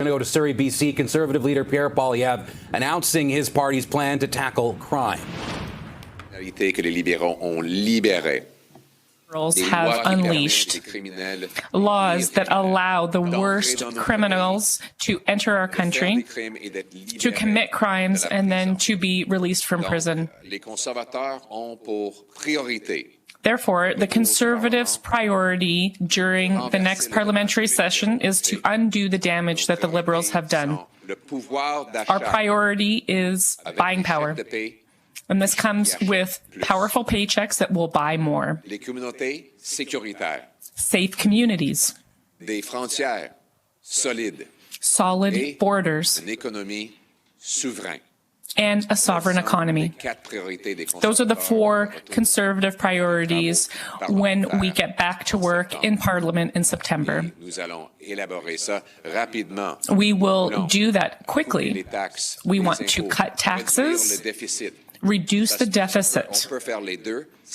going to go to Surrey, BC. Conservative leader Pierre Poilievre announcing his party's plan to tackle crime. Que les libéraux ont libéré. Liberals have unleashed laws that allow the worst criminals to enter our country, to commit crimes, and then to be released from prison. Therefore, the Conservatives' priority during the next parliamentary session is to undo the damage that the Liberals have done. Our priority is buying power. And this comes with powerful paychecks that will buy more. Safe communities. Solid borders. And a sovereign economy. Those are the four Conservative priorities when we get back to work in Parliament in September. We will do that quickly. We want to cut taxes, reduce the deficit.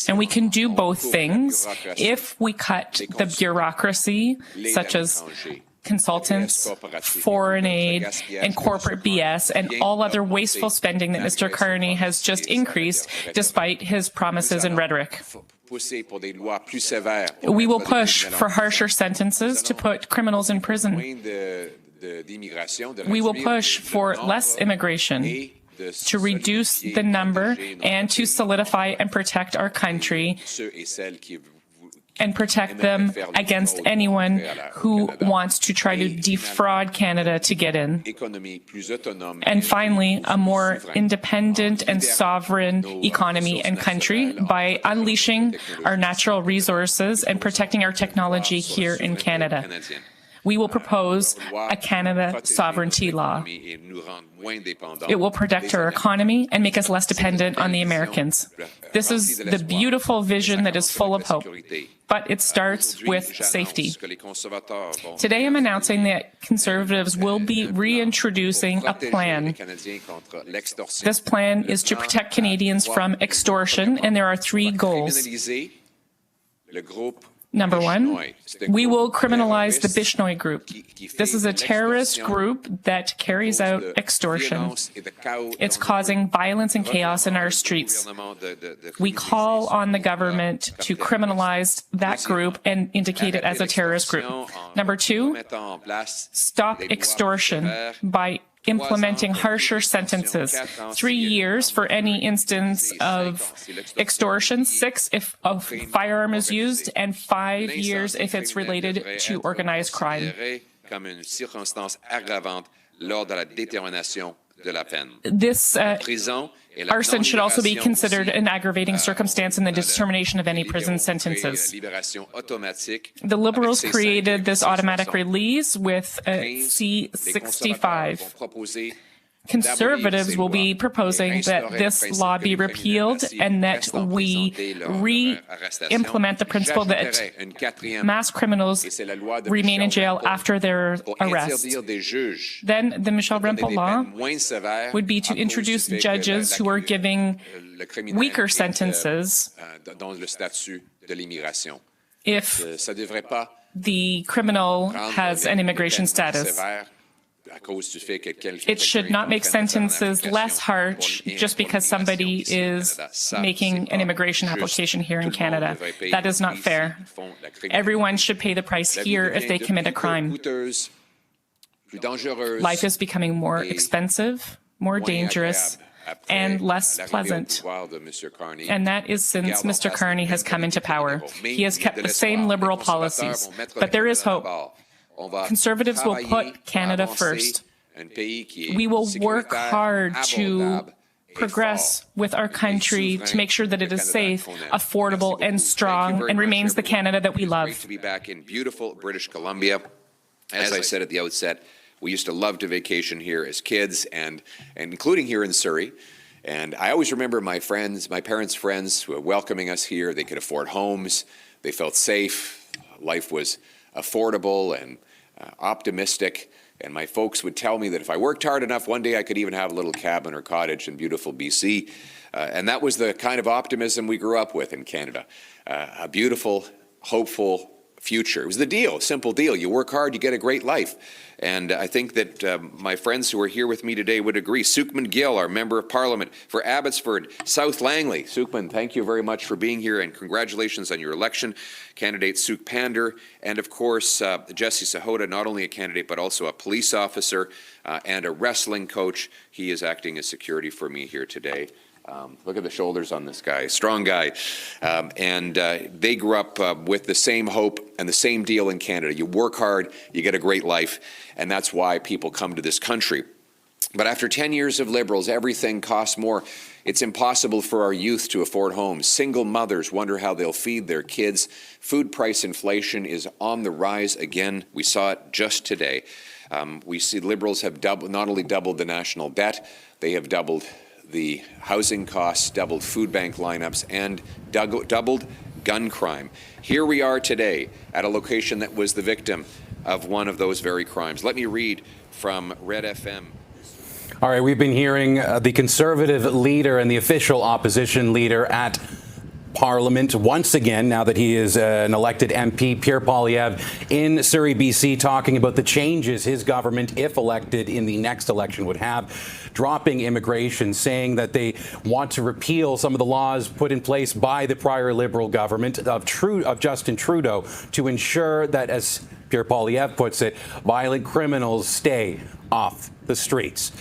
And we can do both things if we cut the bureaucracy, such as consultants, foreign aid, and corporate BS, and all other wasteful spending that Mr. Carney has just increased despite his promises and rhetoric. We will push for harsher sentences to put criminals in prison. We will push for less immigration, to reduce the number and to solidify and protect our country and protect them against anyone who wants to try to defraud Canada to get in. And finally, a more independent and sovereign economy and country by unleashing our natural resources and protecting our technology here in Canada. We will propose a Canada sovereignty law. It will protect our economy and make us less dependent on the Americans. This is the beautiful vision that is full of hope, but it starts with safety. Today I'm announcing that Conservatives will be reintroducing a plan. This plan is to protect Canadians from extortion, and there are three goals. Number one, we will criminalize the Bishnoi group. This is a terrorist group that carries out extortion. It's causing violence and chaos in our streets. We call on the government to criminalize that group and indicate it as a terrorist group. Number two, stop extortion by implementing harsher sentences. 3 years for any instance of extortion, 6 if a firearm is used, and 5 years if it's related to organized crime. This arson should also be considered an aggravating circumstance in the determination of any prison sentences. The Liberals created this automatic release with C-65. Conservatives will be proposing that this law be repealed and that we re-implement the principle that mass criminals remain in jail after their arrest. Then the Michel Rempel law would be to introduce judges who are giving weaker sentences if the criminal has an immigration status. It should not make sentences less harsh just because somebody is making an immigration application here in Canada. That is not fair. Everyone should pay the price here if they commit a crime. Life is becoming more expensive, more dangerous, and less pleasant. And that is since Mr. Carney has come into power. He has kept the same Liberal policies. But there is hope. Conservatives will put Canada first. We will work hard to progress with our country to make sure that it is safe, affordable, and strong, and remains the Canada that we love. To be back in beautiful British Columbia. As I said at the outset, we used to love to vacation here as kids, and including here in Surrey. And I always remember my parents' friends who were welcoming us here. They could afford homes. They felt safe. Life was affordable and optimistic. And my folks would tell me that if I worked hard enough, one day I could even have a little cabin or cottage in beautiful BC. And that was the kind of optimism we grew up with in Canada. A beautiful, hopeful, future. It was the deal, simple deal. You work hard, you get a great life. And I think that my friends who are here with me today would agree. Sukhman Gill, our Member of Parliament for Abbotsford, South Langley. Sukhman, thank you very much for being here, and congratulations on your election. Candidate Sukh Pander, and of course, Jesse Sahota, not only a candidate, but also a police officer and a wrestling coach. He is acting as security for me here today. Look at the shoulders on this guy, strong guy. And they grew up with the same hope and the same deal in Canada. You work hard, you get a great life, and that's why people come to this country. But after 10 years of Liberals, everything costs more. It's impossible for our youth to afford homes. Single mothers wonder how they'll feed their kids. Food price inflation is on the rise again. We saw it just today. We see Liberals have not only doubled the national debt, they have doubled the housing costs, doubled food bank lineups, and doubled gun crime. Here we are today at a location that was the victim of one of those very crimes. Let me read from Red FM. All right, we've been hearing the Conservative leader and the official opposition leader at Parliament once again, now that he is an elected MP, Pierre Poilievre in Surrey, BC, talking about the changes his government, if elected in the next election, would have, dropping immigration, saying that they want to repeal some of the laws put in place by the prior Liberal government of Justin Trudeau to ensure that, as Pierre Poilievre puts it, violent criminals stay off the streets.